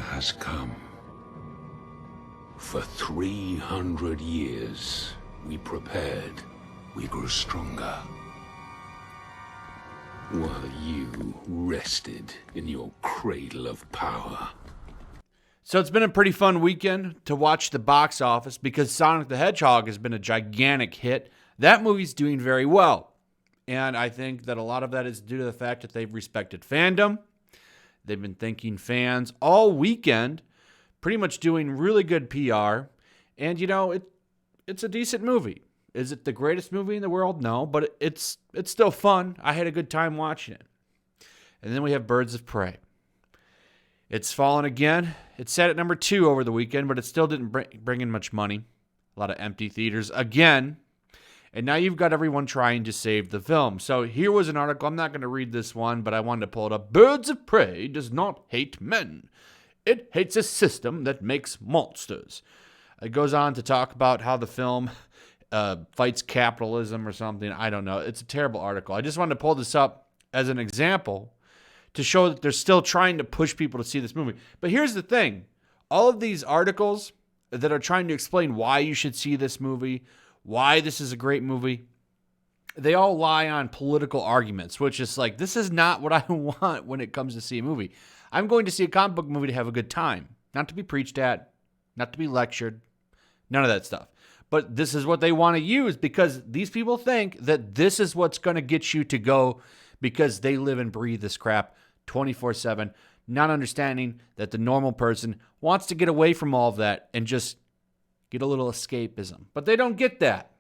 has come. For 300 years, we prepared, we grew stronger. While you rested in your cradle of power. So it's been a pretty fun weekend to watch the box office because Sonic the Hedgehog has been a gigantic hit. That movie's doing very well. And I think that a lot of that is due to the fact that they've respected fandom. They've been thanking fans all weekend, pretty much doing really good PR. And, you know, it's a decent movie. Is it the greatest movie in the world? No, but it's still fun. I had a good time watching it. And then we have Birds of Prey. It's fallen again. It sat at number 2 over the weekend, but it still didn't bring in much money. A lot of empty theaters again. And now you've got everyone trying to save the film. So here was an article. I'm not going to read this one, but I wanted to pull it up. Birds of Prey does not hate men. It hates a system that makes monsters. It goes on to talk about how the film fights capitalism or something. I don't know. It's a terrible article. I just wanted to pull this up as an example to show that they're still trying to push people to see this movie. But here's the thing. All of these articles that are trying to explain why you should see this movie, why this is a great movie, they all lie on political arguments, which is like, this is not what I want when it comes to see a movie. I'm going to see a comic book movie to have a good time, not to be preached at, not to be lectured, none of that stuff. But this is what they want to use because these people think that this is what's going to get you to go because they live and breathe this crap 24/7, not understanding that the normal person wants to get away from all of that and just get a little escapism. But they don't get that.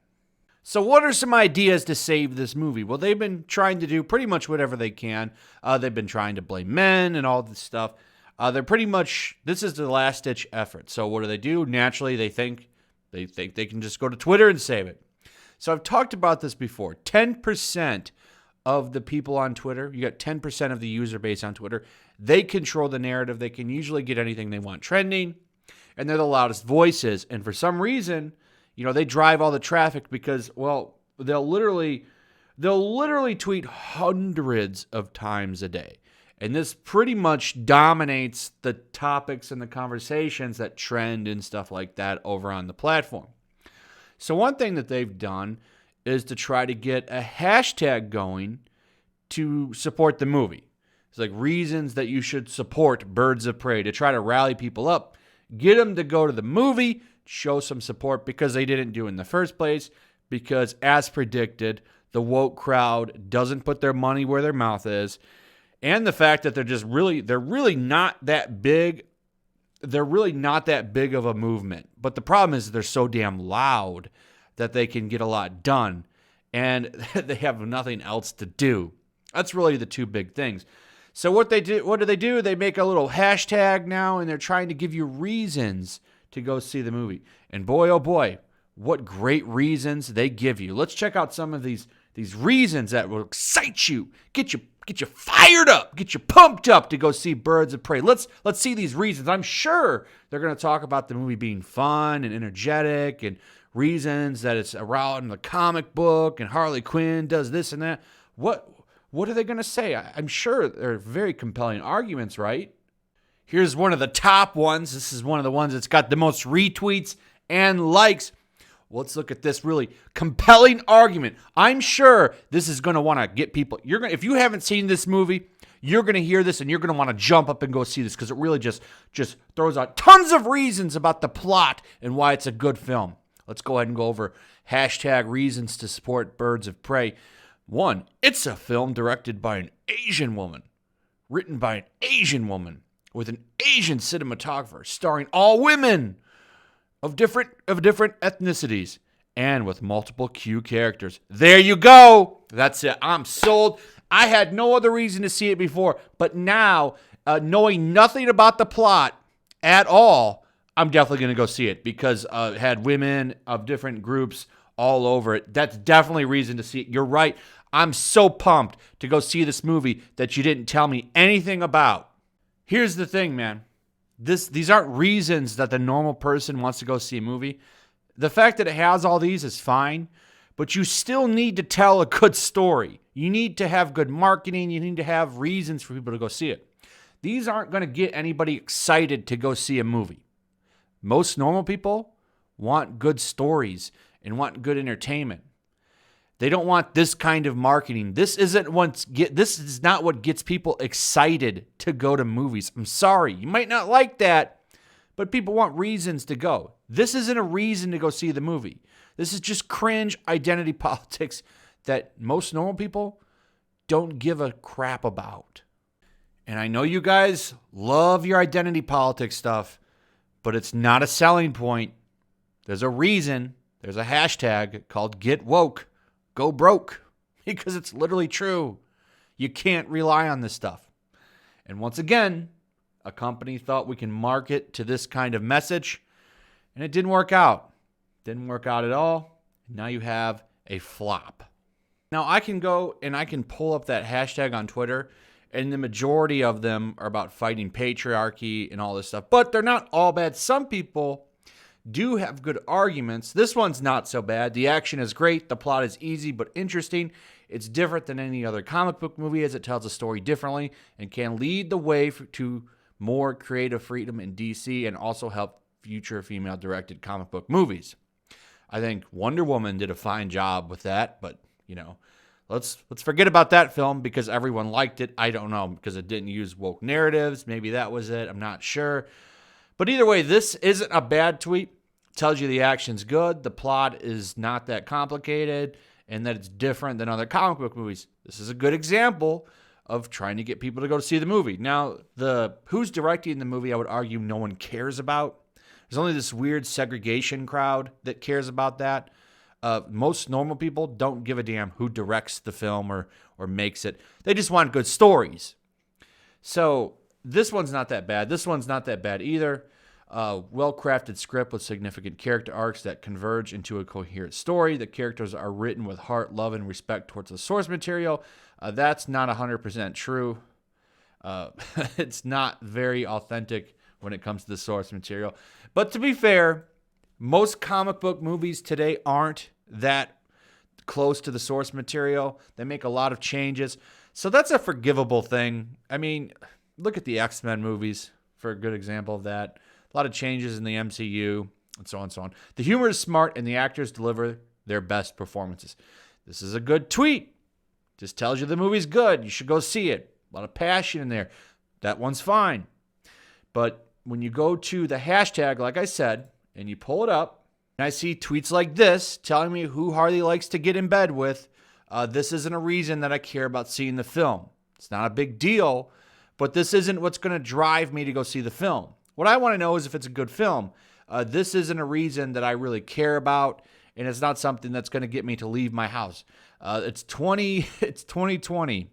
So what are some ideas to save this movie? Well, they've been trying to do pretty much whatever they can. They've been trying to blame men and all this stuff. They're pretty much, this is the last-ditch effort. So what do? Naturally, they think they can just go to Twitter and save it. So I've talked about this before. 10% of the people on Twitter, you got 10% of the user base on Twitter, they control the narrative. They can usually get anything they want trending, and they're the loudest voices. And for some reason, you know, they drive all the traffic because, well, they'll literally tweet hundreds of times a day. And this pretty much dominates the topics and the conversations that trend and stuff like that over on the platform. So one thing that they've done is to try to get a hashtag going to support the movie. It's like reasons that you should support Birds of Prey, to try to rally people up, get them to go to the movie, show some support because they didn't do it in the first place, because as predicted, the woke crowd doesn't put their money where their mouth is. And the fact that they're really not that big. They're really not that big of a movement. But the problem is they're so damn loud that they can get a lot done. And they have nothing else to do. That's really the two big things. So what do they do? They make a little hashtag now, and they're trying to give you reasons to go see the movie. And boy, oh boy, what great reasons they give you. Let's check out some of these reasons that will excite you, get you fired up, get you pumped up to go see Birds of Prey. Let's see these reasons. I'm sure they're going to talk about the movie being fun and energetic and reasons that it's around the comic book and Harley Quinn does this and that. What are they going to say? I'm sure they're very compelling arguments, right? Here's one of the top ones. This is one of the ones that's got the most retweets and likes. Let's look at this really compelling argument. I'm sure this is going to want to get people. If you haven't seen this movie, you're going to hear this and you're going to want to jump up and go see this because it really just throws out tons of reasons about the plot and why it's a good film. Let's go ahead and go over hashtag reasons to support Birds of Prey. 1, it's a film directed by an Asian woman, written by an Asian woman, with an Asian cinematographer, starring all women of different ethnicities, and with multiple Q characters. There you go. That's it. I'm sold. I had no other reason to see it before, but now, knowing nothing about the plot at all, I'm definitely going to go see it because it had women of different groups all over it. That's definitely a reason to see it. You're right. I'm so pumped to go see this movie that you didn't tell me anything about. Here's the thing, man. These aren't reasons that the normal person wants to go see a movie. The fact that it has all these is fine, but you still need to tell a good story. You need to have good marketing. You need to have reasons for people to go see it. These aren't going to get anybody excited to go see a movie. Most normal people want good stories and want good entertainment. They don't want this kind of marketing. This is not what gets people excited to go to movies. I'm sorry. You might not like that, but people want reasons to go. This isn't a reason to go see the movie. This is just cringe identity politics that most normal people don't give a crap about. And I know you guys love your identity politics stuff, but it's not a selling point. There's a reason. There's a hashtag called Get Woke. Go broke. Because it's literally true. You can't rely on this stuff. And once again, a company thought we can market to this kind of message, and it didn't work out. Didn't work out at all. Now you have a flop. Now I can go and I can pull up that hashtag on Twitter, and the majority of them are about fighting patriarchy and all this stuff. But they're not all bad. Some people do have good arguments. This one's not so bad. The action is great. The plot is easy but interesting. It's different than any other comic book movie as it tells a story differently and can lead the way to more creative freedom in DC and also help future female-directed comic book movies. I think Wonder Woman did a fine job with that, but, let's forget about that film because everyone liked it. I don't know, because it didn't use woke narratives. Maybe that was it. I'm not sure. But either way, this isn't a bad tweet. It tells you the action's good, the plot is not that complicated, and that it's different than other comic book movies. This is a good example of trying to get people to go to see the movie. Now, who's directing the movie, I would argue no one cares about. There's only this weird segregation crowd that cares about that. Most normal people don't give a damn who directs the film or makes it. They just want good stories. So this one's not that bad. This one's not that bad either. Well-crafted script with significant character arcs that converge into a coherent story. The characters are written with heart, love, and respect towards the source material. That's not 100% true. It's not very authentic when it comes to the source material. But to be fair, most comic book movies today aren't that close to the source material. They make a lot of changes. So that's a forgivable thing. I mean, look at the X-Men movies for a good example of that. A lot of changes in the MCU and so on and so on. The humor is smart and the actors deliver their best performances. This is a good tweet. Just tells you the movie's good. You should go see it. A lot of passion in there. That one's fine. But when you go to the hashtag, like I said, and you pull it up, and I see tweets like this telling me who Harley likes to get in bed with, this isn't a reason that I care about seeing the film. It's not a big deal, but this isn't what's going to drive me to go see the film. What I want to know is if it's a good film. This isn't a reason that I really care about, and it's not something that's going to get me to leave my house. It's 2020.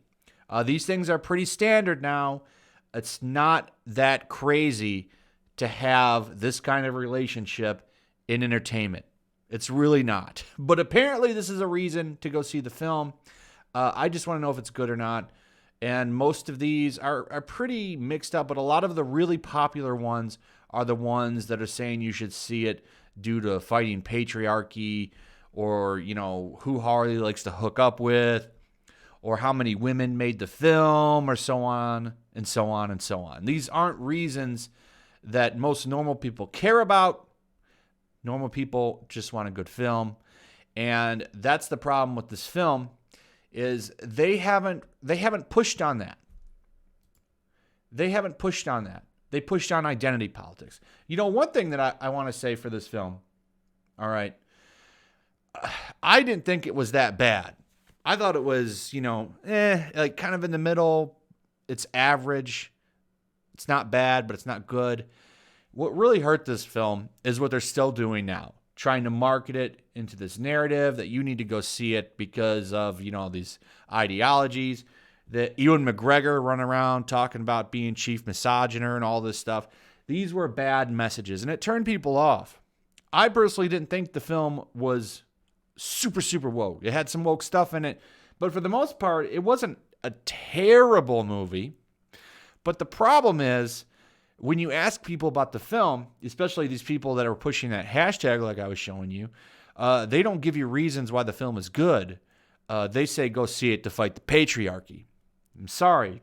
These things are pretty standard now. It's not that crazy to have this kind of relationship in entertainment. It's really not. But apparently this is a reason to go see the film. I just want to know if it's good or not. And most of these are pretty mixed up, but a lot of the really popular ones are the ones that are saying you should see it due to fighting patriarchy or, who Harley likes to hook up with or how many women made the film or so on and so on and so on. These aren't reasons that most normal people care about. Normal people just want a good film. And that's the problem with this film is they haven't pushed on that. They haven't pushed on that. They pushed on identity politics. One thing that I want to say for this film, all right, I didn't think it was that bad. I thought it was, like kind of in the middle. It's average. It's not bad, but it's not good. What really hurt this film is what they're still doing now, trying to market it into this narrative that you need to go see it because of, these ideologies. That Ewan McGregor run around talking about being chief misogyner and all this stuff. These were bad messages, and it turned people off. I personally didn't think the film was super, super woke. It had some woke stuff in it, but for the most part, it wasn't a terrible movie. But the problem is, when you ask people about the film, especially these people that are pushing that hashtag like I was showing you, they don't give you reasons why the film is good. They say go see it to fight the patriarchy. I'm sorry.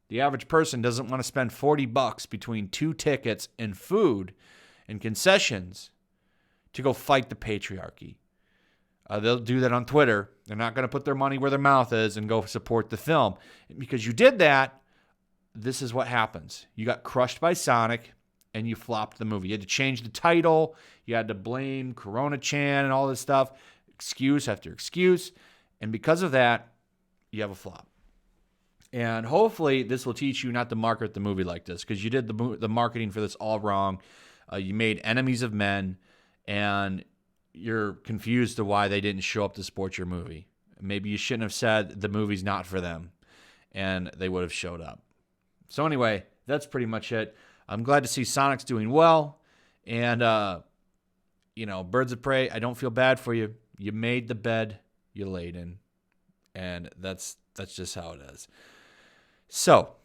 The average person doesn't want to spend $40 between 2 tickets and food and concessions to go fight the patriarchy. They'll do that on Twitter. They're not going to put their money where their mouth is and go support the film. Because you did that, this is what happens. You got crushed by Sonic and you flopped the movie. You had to change the title. You had to blame Corona Chan and all this stuff. Excuse after excuse. And because of that, you have a flop. And hopefully this will teach you not to market the movie like this, because you did the marketing for this all wrong. You made enemies of men, and you're confused to why they didn't show up to support your movie. Maybe you shouldn't have said the movie's not for them, and they would have showed up. So anyway, that's pretty much it. I'm glad to see Sonic's doing well. And, Birds of Prey, I don't feel bad for you. You made the bed you laid in. And that's just how it is. So,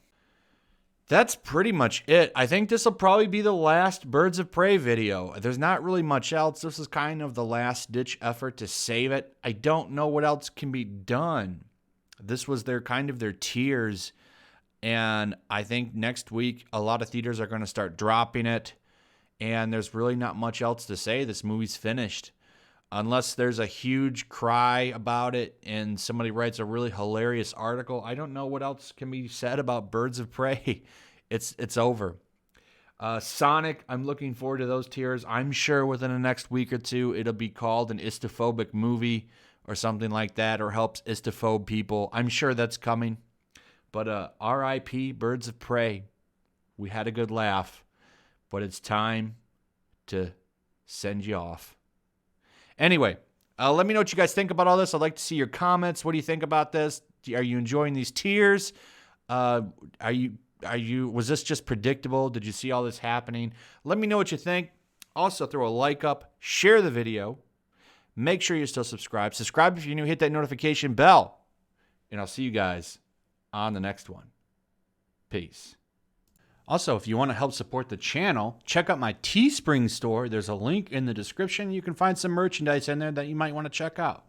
that's pretty much it. I think this will probably be the last Birds of Prey video. There's not really much else. This is kind of the last-ditch effort to save it. I don't know what else can be done. This was their tiers. And I think next week, a lot of theaters are going to start dropping it. And there's really not much else to say. This movie's finished. Unless there's a huge cry about it and somebody writes a really hilarious article, I don't know what else can be said about Birds of Prey. It's over. Sonic, I'm looking forward to those tiers. I'm sure within the next week or two, it'll be called an istophobic movie or something like that, or helps istophobe people. I'm sure that's coming. But R.I.P. Birds of Prey. We had a good laugh, but it's time to send you off. Anyway, let me know what you guys think about all this. I'd like to see your comments. What do you think about this? Are you enjoying these tiers? Was this just predictable? Did you see all this happening? Let me know what you think. Also, throw a like up, share the video. Make sure you're still subscribed. Subscribe if you're new. Hit that notification bell. And I'll see you guys on the next one. Peace. Also, if you want to help support the channel, check out my Teespring store. There's a link in the description. You can find some merchandise in there that you might want to check out.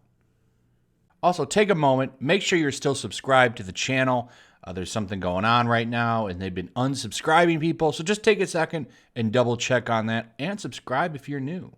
Also, take a moment. Make sure you're still subscribed to the channel. There's something going on right now, and they've been unsubscribing people. So just take a second and double check on that, and subscribe if you're new.